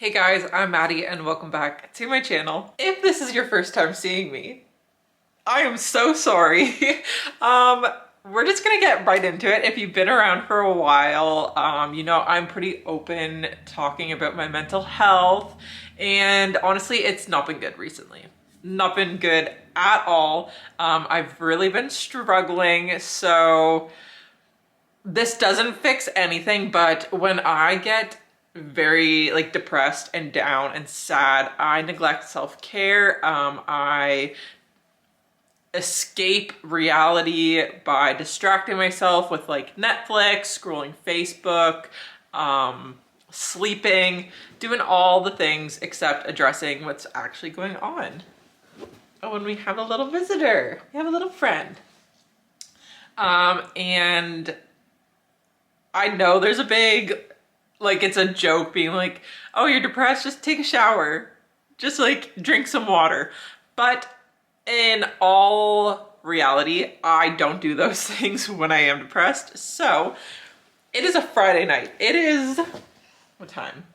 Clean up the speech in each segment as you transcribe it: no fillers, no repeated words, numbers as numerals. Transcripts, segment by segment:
Hey guys, I'm Maddie and welcome back to my channel. If this is your first time seeing me, I am so sorry. We're just gonna get right into it. If you've been around for a while, you know I'm pretty open talking about my mental health, and honestly, it's not been good recently. Not been good at all. I've really been struggling, so this doesn't fix anything, but when I get very like depressed and down and sad, I neglect self-care. I escape reality by distracting myself with like Netflix, scrolling Facebook, sleeping, doing all the things except addressing what's actually going on. Oh, and we have a little visitor. We have a little friend. And I know there's a big, like, it's a joke being like, oh, you're depressed, just take a shower. Just like drink some water. But in all reality, I don't do those things when I am depressed. So it is a Friday night. It is, what time?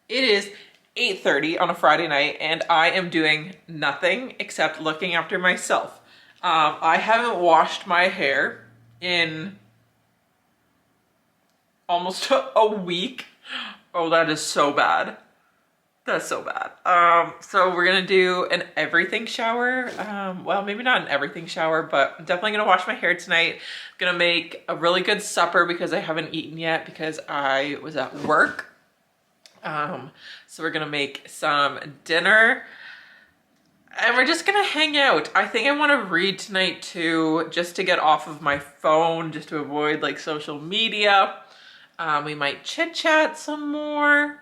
It is 8:30 on a Friday night and I am doing nothing except looking after myself. I haven't washed my hair in almost a week. Oh, that is so bad. That's so bad. So we're gonna do an everything shower. Well, maybe not an everything shower, but I'm definitely gonna wash my hair tonight. Gonna make a really good supper because I haven't eaten yet because I was at work. So we're gonna make some dinner and we're just gonna hang out. I think I wanna read tonight too, just to get off of my phone, just to avoid like social media. We might chit chat some more.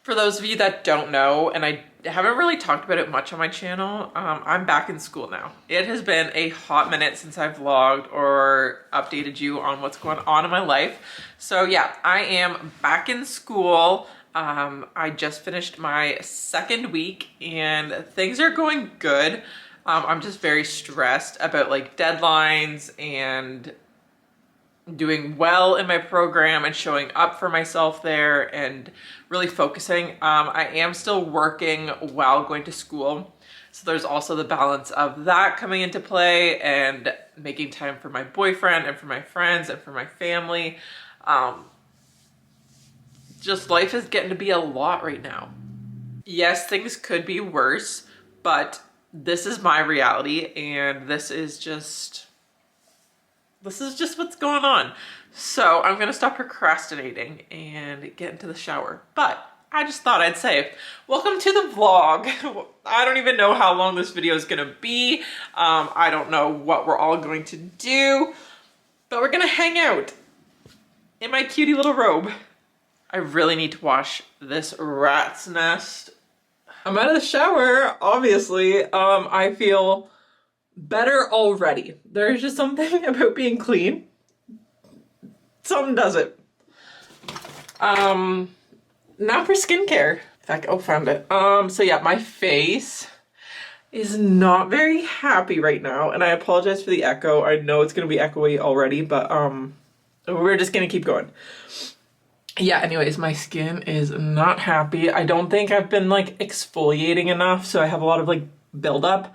For those of you that don't know, and I haven't really talked about it much on my channel, I'm back in school now. It has been a hot minute since I've vlogged or updated you on what's going on in my life. So yeah, I am back in school. I just finished my second week and things are going good. I'm just very stressed about like deadlines and doing well in my program and showing up for myself there and really focusing. I am still working while going to school. So there's also the balance of that coming into play and making time for my boyfriend and for my friends and for my family. Just life is getting to be a lot right now. Yes, things could be worse, but this is my reality and this is just what's going on. So I'm gonna stop procrastinating and get into the shower. But I just thought I'd say, welcome to the vlog. I don't even know how long this video is gonna be. I don't know what we're all going to do, but we're gonna hang out in my cutie little robe. I really need to wash this rat's nest. I'm out of the shower, obviously. I feel better already. There's just something about being clean. Something does it. Now for skincare. In fact, oh, found it. So yeah, my face is not very happy right now, and I apologize for the echo. I know it's gonna be echoey already, but we're just gonna keep going. Yeah, anyways, my skin is not happy. I don't think I've been like exfoliating enough, so I have a lot of like buildup.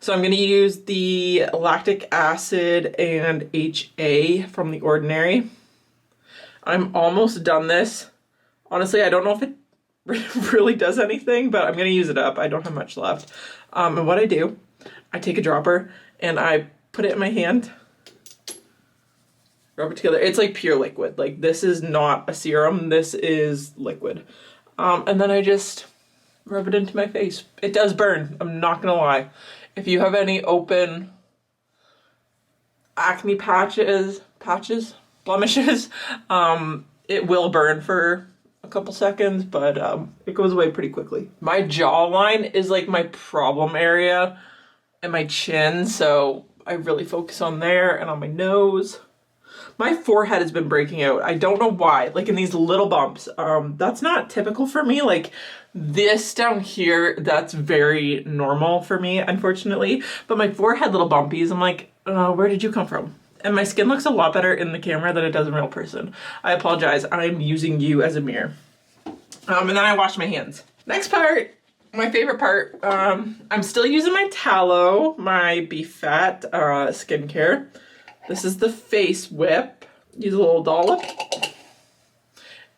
So I'm gonna use the lactic acid and HA from The Ordinary. I'm almost done this. Honestly, I don't know if it really does anything, but I'm gonna use it up. I don't have much left. And what I do, I take a dropper and I put it in my hand, rub it together. It's like pure liquid. Like, this is not a serum, this is liquid. And then I just rub it into my face. It does burn, I'm not gonna lie. If you have any open acne blemishes, it will burn for a couple seconds, but it goes away pretty quickly. My jawline is like my problem area and my chin, so I really focus on there and on my nose. My forehead has been breaking out. I don't know why, like in these little bumps. That's not typical for me. Like this down here, that's very normal for me, unfortunately. But my forehead little bumpies, I'm like, where did you come from? And my skin looks a lot better in the camera than it does in real person. I apologize, I'm using you as a mirror. And then I wash my hands. Next part, my favorite part, I'm still using my tallow, my beef fat skincare. This is the face whip. Use a little dollop.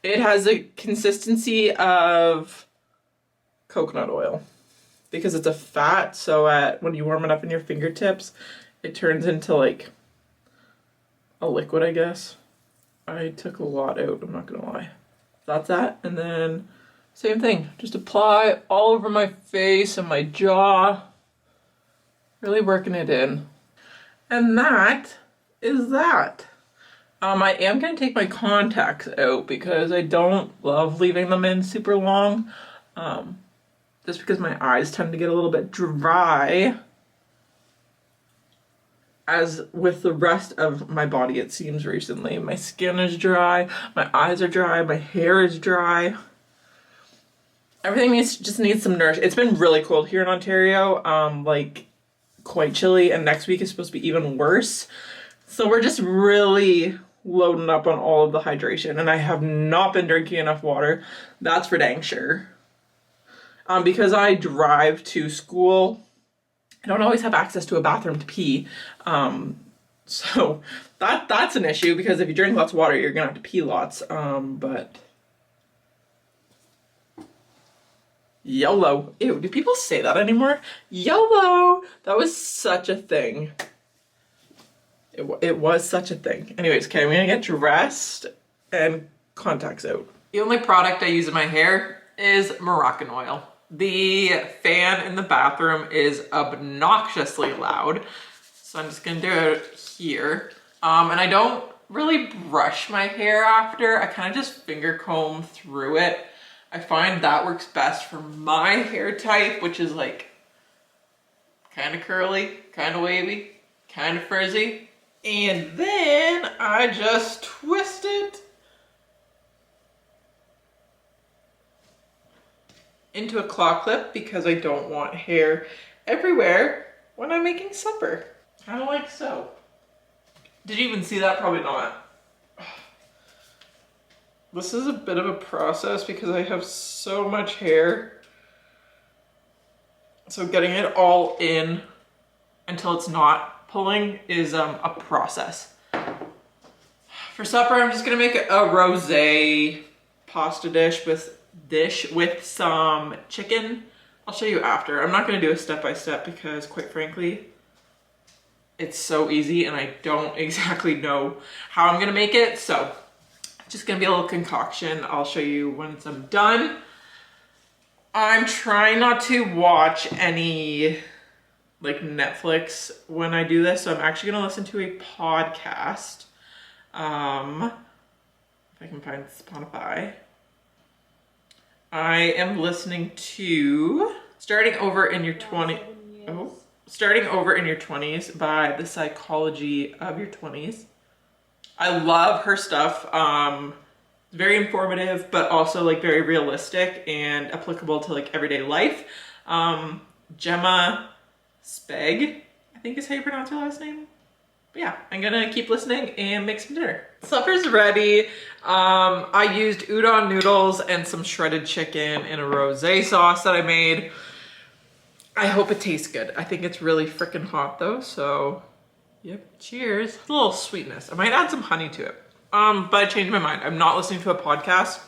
It has a consistency of coconut oil because it's a fat, so when you warm it up in your fingertips, it turns into like a liquid, I guess. I took a lot out, I'm not gonna lie. That's that, and then same thing, just apply all over my face and my jaw. Really working it in. And that is that. I am gonna take my contacts out because I don't love leaving them in super long. Just because my eyes tend to get a little bit dry. As with the rest of my body, it seems recently. My skin is dry, my eyes are dry, my hair is dry. Everything just needs some nourishment. It's been really cold here in Ontario, like quite chilly, and next week is supposed to be even worse. So we're just really loading up on all of the hydration, and I have not been drinking enough water. That's for dang sure. Because I drive to school, I don't always have access to a bathroom to pee. So that's an issue because if you drink lots of water, you're gonna have to pee lots. But YOLO. Ew, do people say that anymore? YOLO! That was such a thing. It was such a thing. Anyways, okay, I'm gonna get dressed and contacts out. The only product I use in my hair is Moroccan oil. The fan in the bathroom is obnoxiously loud, so I'm just gonna do it here. And I don't really brush my hair after. I kind of just finger comb through it. I find that works best for my hair type, which is like kind of curly, kind of wavy, kind of frizzy. And then I just twist it into a claw clip because I don't want hair everywhere when I'm making supper. Kind of like so. Did you even see that? Probably not. This is a bit of a process because I have so much hair. So getting it all in until it's not pulling is a process. For supper, I'm just gonna make a rosé pasta dish with some chicken. I'll show you after. I'm not gonna do a step-by-step because quite frankly, it's so easy and I don't exactly know how I'm gonna make it. So just gonna be a little concoction. I'll show you once I'm done. I'm trying not to watch any like Netflix when I do this. So I'm actually gonna listen to a podcast. If I can find Spotify. I am listening to Starting Over in Your 20s by The Psychology of Your 20s. I love her stuff. Very informative, but also like very realistic and applicable to like everyday life. Gemma Speg, I think is how you pronounce her last name. But yeah, I'm gonna keep listening and make some dinner. Supper's ready. I used udon noodles and some shredded chicken in a rosé sauce that I made. I hope it tastes good. I think it's really freaking hot though, so yep, cheers. A little sweetness. I might add some honey to it. But I changed my mind. I'm not listening to a podcast.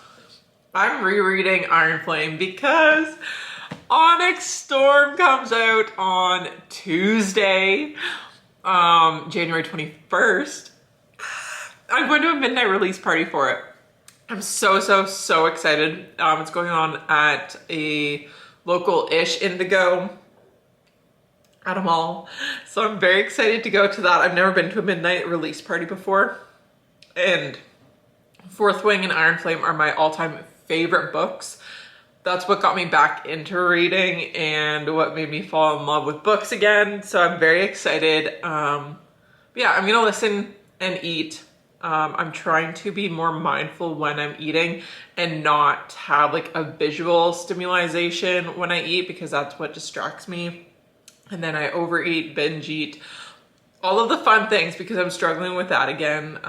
I'm rereading Iron Flame because Onyx Storm comes out on Tuesday, January 21st. I'm going to a midnight release party for it. I'm so excited. It's going on at a local-ish Indigo at a mall. So I'm very excited to go to that. I've never been to a midnight release party before. And Fourth Wing and Iron Flame are my all-time favorite books. That's what got me back into reading and what made me fall in love with books again. So I'm very excited. Yeah, I'm gonna listen and eat. I'm trying to be more mindful when I'm eating and not have like a visual stimulation when I eat because that's what distracts me. And then I overeat, binge eat all of the fun things because I'm struggling with that again.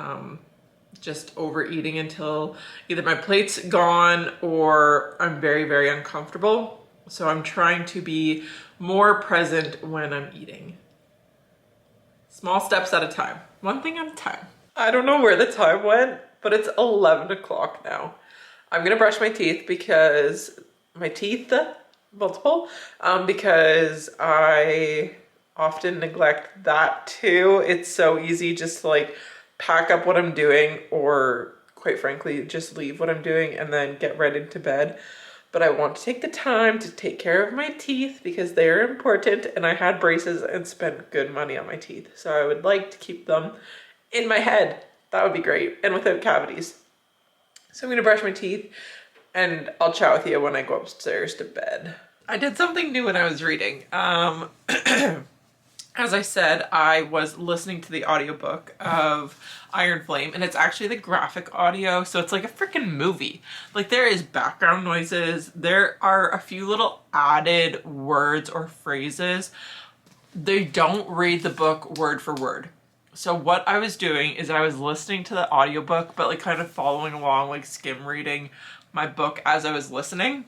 Just overeating until either my plate's gone or I'm very, very uncomfortable. So I'm trying to be more present when I'm eating. Small steps at a time, one thing at a time. I don't know where the time went, but it's 11 o'clock now. I'm gonna brush my teeth because multiple, because I often neglect that too. It's so easy just to like pack up what I'm doing or quite frankly, just leave what I'm doing and then get ready to bed. But I want to take the time to take care of my teeth because they're important, and I had braces and spent good money on my teeth. So I would like to keep them in my head. That would be great, and without cavities. So I'm gonna brush my teeth and I'll chat with you when I go upstairs to bed. I did something new when I was reading. As I said, I was listening to the audiobook of Iron Flame, and it's actually the graphic audio, so it's like a freaking movie. Like, there is background noises, there are a few little added words or phrases. They don't read the book word for word. So what I was doing is I was listening to the audiobook, but like kind of following along, like skim reading my book as I was listening,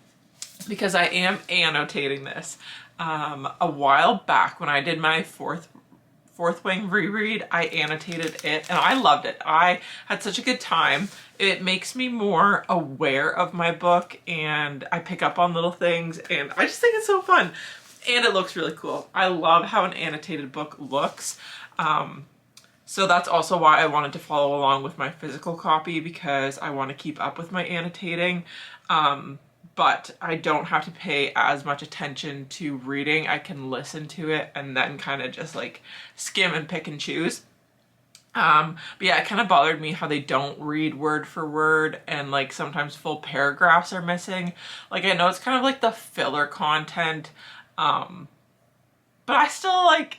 because I am annotating this. A while back when I did my fourth wing reread, I annotated it and I loved it. I had such a good time. It makes me more aware of my book and I pick up on little things and I just think it's so fun. And it looks really cool. I love how an annotated book looks. So that's also why I wanted to follow along with my physical copy, because I want to keep up with my annotating. But I don't have to pay as much attention to reading. I can listen to it and then kind of just like skim and pick and choose. But yeah, it kind of bothered me how they don't read word for word and like sometimes full paragraphs are missing. Like, I know it's kind of like the filler content, but I still like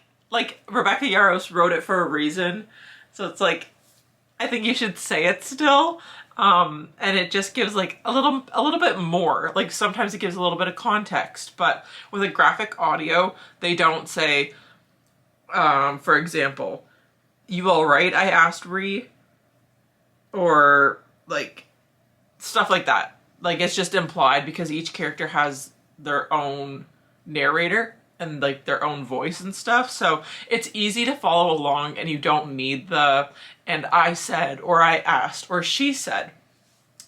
Rebecca Yarros wrote it for a reason. So it's like, I think you should say it still. And it just gives like a little bit more. Like, sometimes it gives a little bit of context, but with a graphic audio, they don't say, for example, "You all right? I asked Ree," or like stuff like that. Like, it's just implied because each character has their own narrator and like their own voice and stuff. So it's easy to follow along and you don't need the "and I said," or "I asked," or "she said."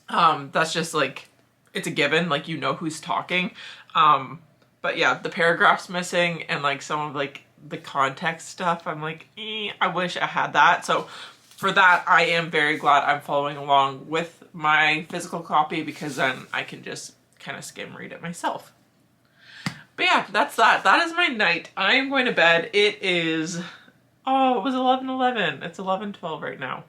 That's just like, it's a given, like you know who's talking. But yeah, the paragraphs missing and like some of like the context stuff, I'm like, I wish I had that. So for that, I am very glad I'm following along with my physical copy, because then I can just kind of skim read it myself. But yeah, that's that. That is my night. I am going to bed. It is, oh, it was 11:11. It's 11:12 right now.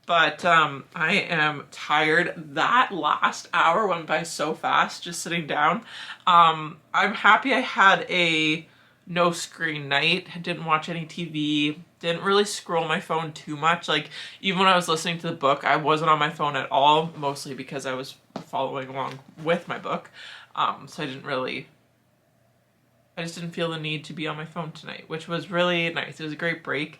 But I am tired. That last hour went by so fast just sitting down. I'm happy I had a no screen night. I didn't watch any TV. Didn't really scroll my phone too much. Like, even when I was listening to the book, I wasn't on my phone at all, mostly because I was following along with my book. So I just didn't feel the need to be on my phone tonight, which was really nice. It was a great break.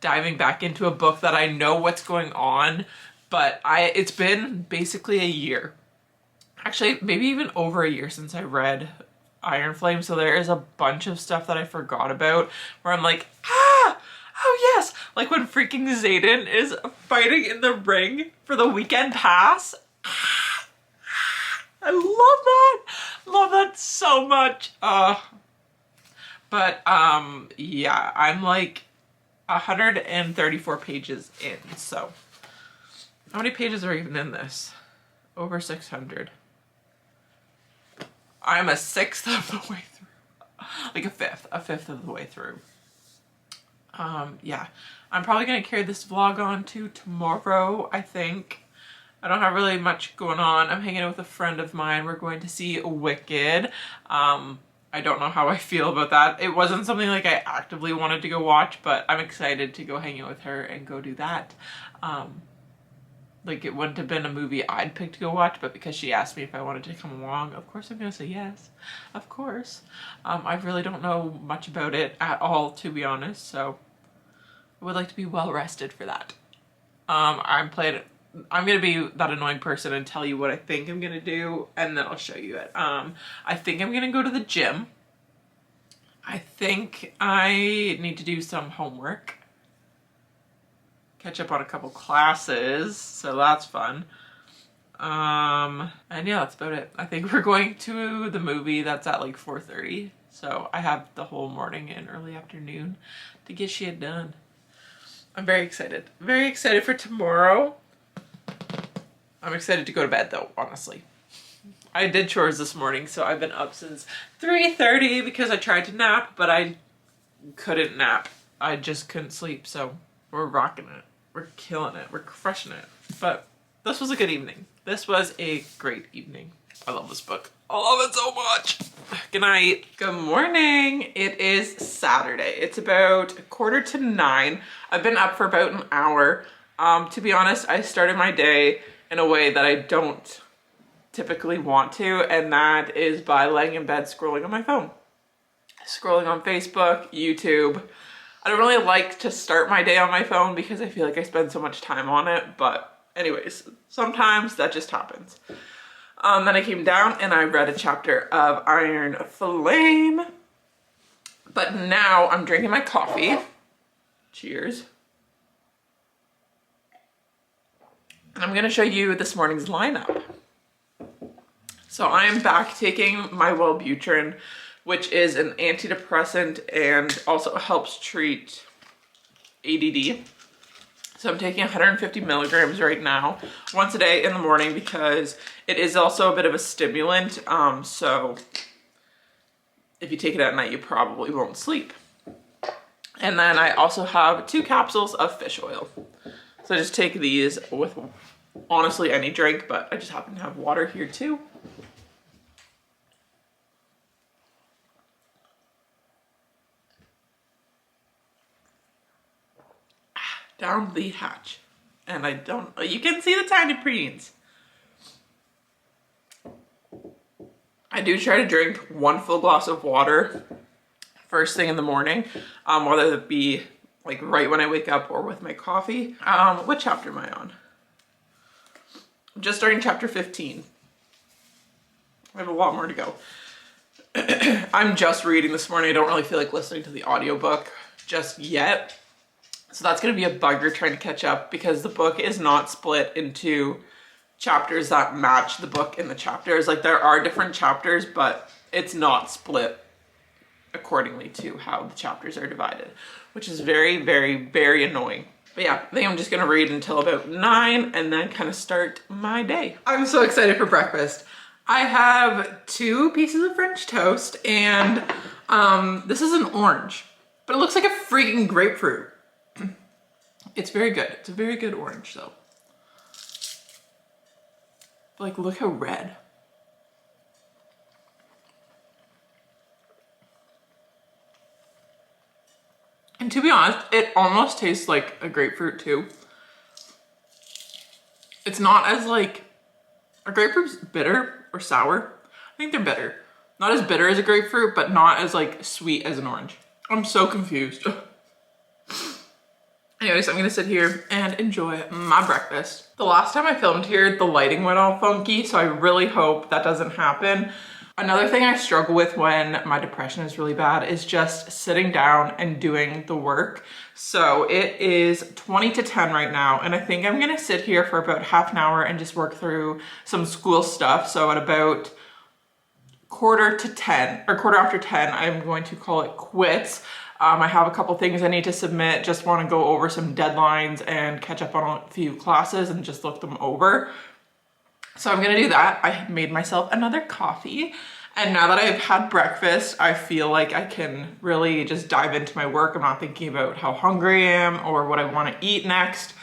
Diving back into a book that I know what's going on, but it's been basically a year. Actually, maybe even over a year since I read Iron Flame, so there is a bunch of stuff that I forgot about where I'm like, oh yes! Like when freaking Xaden is fighting in the ring for the weekend pass. I love that! Love that so much. But yeah, I'm like 134 pages in, so how many pages are even in this? Over 600. I'm a sixth of the way through. Like a fifth of the way through. Yeah, I'm probably gonna carry this vlog on to tomorrow, I think. I don't have really much going on. I'm hanging out with a friend of mine. We're going to see Wicked. I don't know how I feel about that. It wasn't something like I actively wanted to go watch, but I'm excited to go hang out with her and go do that. Like, it wouldn't have been a movie I'd pick to go watch, but because she asked me if I wanted to come along, of course I'm gonna say yes. Of course. I really don't know much about it at all, to be honest, so I would like to be well rested for that. I'm gonna be that annoying person and tell you what I think I'm gonna do, and then I'll show you it. I think I'm gonna go to the gym. I think I need to do some homework. Catch up on a couple classes, so that's fun. And yeah, that's about it. I think we're going to the movie that's at like 4:30, so I have the whole morning and early afternoon to get shit done. I'm very excited. Very excited for tomorrow. I'm excited to go to bed though, honestly. I did chores this morning, so I've been up since 3:30 because I tried to nap, but I couldn't nap. I just couldn't sleep, so we're rocking it. We're killing it. We're crushing it. But this was a good evening. This was a great evening. I love this book. I love it so much. Good night. Good morning. It is Saturday. It's about 8:45. I've been up for about an hour. To be honest, I started my day in a way that I don't typically want to, and that is by laying in bed scrolling on my phone. Scrolling on Facebook, YouTube. I don't really like to start my day on my phone because I feel like I spend so much time on it, but anyways, sometimes that just happens. Then I came down and I read a chapter of Iron Flame, but now I'm drinking my coffee. Cheers. And I'm gonna show you this morning's lineup. So I am back taking my Wellbutrin, which is an antidepressant and also helps treat ADD. So I'm taking 150 milligrams right now, once a day in the morning, because it is also a bit of a stimulant. So if you take it at night, you probably won't sleep. And then I also have 2 capsules of fish oil. So I just take these with honestly any drink, but I just happen to have water here too. Down the hatch. And you can see the tiny preens. I do try to drink 1 full glass of water first thing in the morning, whether it be like right when I wake up or with my coffee. What chapter am I on? I'm just starting chapter 15. I have a lot more to go. I'm just reading this morning. I don't really feel like listening to the audiobook just yet. So that's going to be a bugger trying to catch up because the book is not split into chapters that match the book in the chapters. Like, there are different chapters, but it's not split accordingly to how the chapters are divided, which is very, very, very annoying. But yeah, I think I'm just going to read until about 9 and then kind of start my day. I'm so excited for breakfast. I have 2 pieces of French toast and this is an orange, but it looks like a freaking grapefruit. It's very good. It's a very good orange though. Like, look how red. And to be honest, it almost tastes like a grapefruit too. It's not as like, are grapefruits bitter or sour? I think they're bitter. Not as bitter as a grapefruit, but not as like sweet as an orange. I'm so confused. Anyways, I'm gonna sit here and enjoy my breakfast. The last time I filmed here, the lighting went all funky, so I really hope that doesn't happen. Another thing I struggle with when my depression is really bad is just sitting down and doing the work. So it is 20 to 10 right now, and I think I'm gonna sit here for about half an hour and just work through some school stuff. So at about quarter after 10, I'm going to call it quits. I have a couple things I need to submit, just want to go over some deadlines and catch up on a few classes and just look them over. So I'm gonna do that. I made myself another coffee, and now that I've had breakfast, I feel like I can really just dive into my work. I'm not thinking about how hungry I am or what I want to eat next.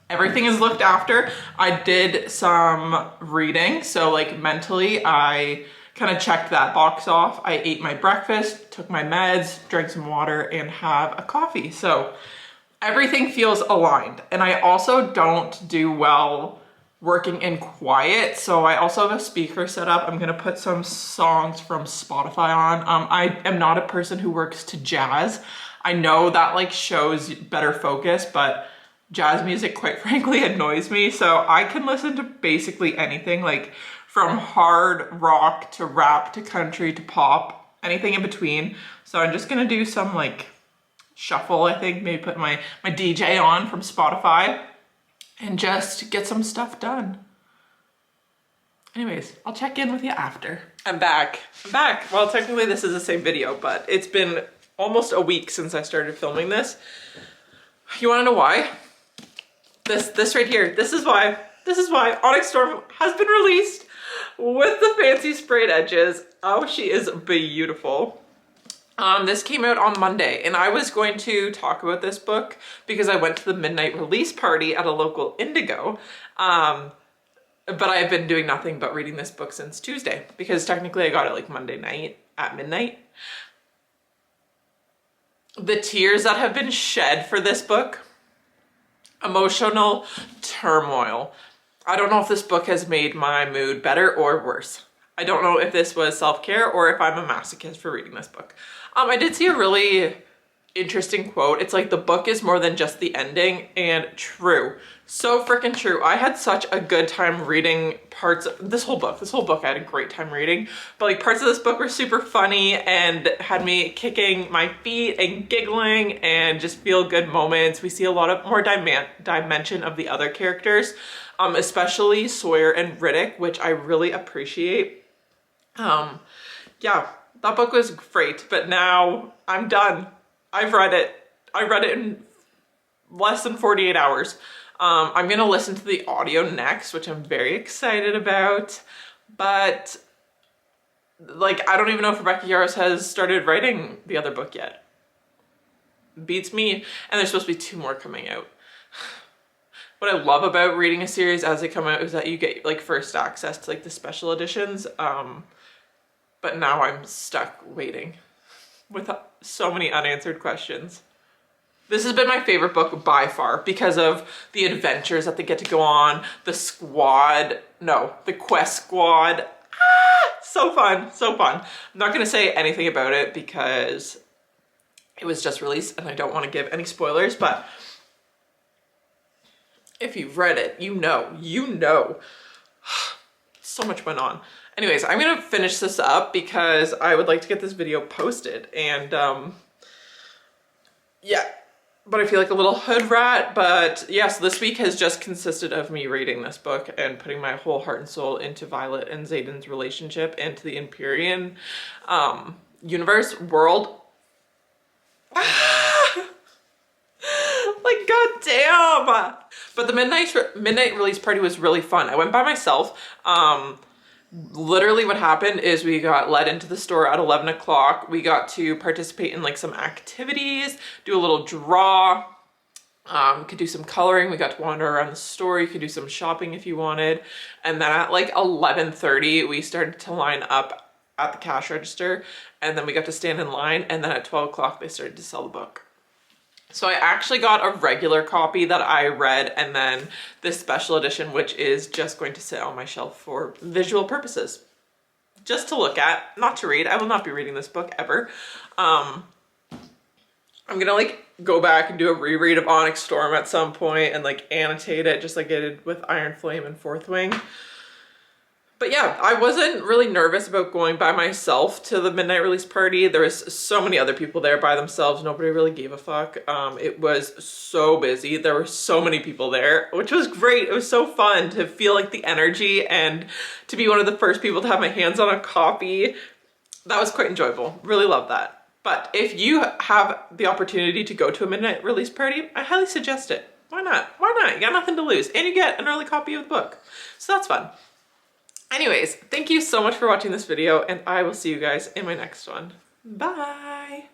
Everything is looked after. I did some reading, so like mentally I kind of checked that box off. I ate my breakfast, took my meds, drank some water, and have a coffee. So everything feels aligned. And I also don't do well working in quiet, so I also have a speaker set up. I'm gonna put some songs from Spotify on. I am not a person who works to jazz. I know that like shows better focus, but jazz music quite frankly annoys me, so I can listen to basically anything, like from hard rock to rap to country to pop, anything in between. So I'm just gonna do some like shuffle, I think, maybe put my DJ on from Spotify and just get some stuff done. Anyways, I'll check in with you after. I'm back. Well, technically this is the same video, but it's been almost a week since I started filming this. You wanna know why? This right here, this is why Onyx Storm has been released with the fancy sprayed edges. Oh, she is beautiful. This came out on Monday, and I was going to talk about this book because I went to the midnight release party at a local Indigo. But I've been doing nothing but reading this book since Tuesday, because technically I got it like Monday night at midnight. The tears that have been shed for this book, emotional turmoil. I don't know if this book has made my mood better or worse. I don't know if this was self-care or if I'm a masochist for reading this book. I did see a really interesting quote. It's like, the book is more than just the ending, and true. So freaking true. I had such a good time reading parts of this whole book. I had a great time reading, but like parts of this book were super funny and had me kicking my feet and giggling and just feel good moments. We see a lot of more dimension of the other characters, especially Sawyer and Riddick, which I really appreciate. Yeah, that book was great, but now I'm done. I've read it. I read it in less than 48 hours. I'm gonna listen to the audio next, which I'm very excited about, but like, I don't even know if Rebecca Yarros has started writing the other book yet. Beats me, and there's supposed to be 2 more coming out. What I love about reading a series as they come out is that you get like first access to like the special editions, but now I'm stuck waiting with so many unanswered questions. This has been my favorite book by far because of the adventures that they get to go on, the quest squad. So fun, so fun. I'm not gonna say anything about it because it was just released and I don't want to give any spoilers, but if you've read it, you know. So much went on. Anyways, I'm gonna finish this up because I would like to get this video posted, and yeah, but I feel like a little hood rat. But yeah, so this week has just consisted of me reading this book and putting my whole heart and soul into Violet and Xaden's relationship and to the Empyrean universe world. Like, goddamn. But the midnight release party was really fun. I went by myself. Literally what happened is we got led into the store at 11 o'clock. We got to participate in like some activities, do a little draw, could do some coloring. We got to wander around the store. You could do some shopping if you wanted. And then at like 11:30, we started to line up at the cash register, and then we got to stand in line. And then at 12 o'clock, they started to sell the book. So I actually got a regular copy that I read, and then this special edition, which is just going to sit on my shelf for visual purposes. Just to look at, not to read. I will not be reading this book ever. I'm gonna like go back and do a reread of Onyx Storm at some point and like annotate it just like I did with Iron Flame and Fourth Wing. But yeah, I wasn't really nervous about going by myself to the midnight release party. There was so many other people there by themselves. Nobody really gave a fuck. It was so busy. There were so many people there, which was great. It was so fun to feel like the energy and to be one of the first people to have my hands on a copy. That was quite enjoyable. Really loved that. But if you have the opportunity to go to a midnight release party, I highly suggest it. Why not? Why not? You got nothing to lose. And you get an early copy of the book. So that's fun. Anyways, thank you so much for watching this video, and I will see you guys in my next one. Bye!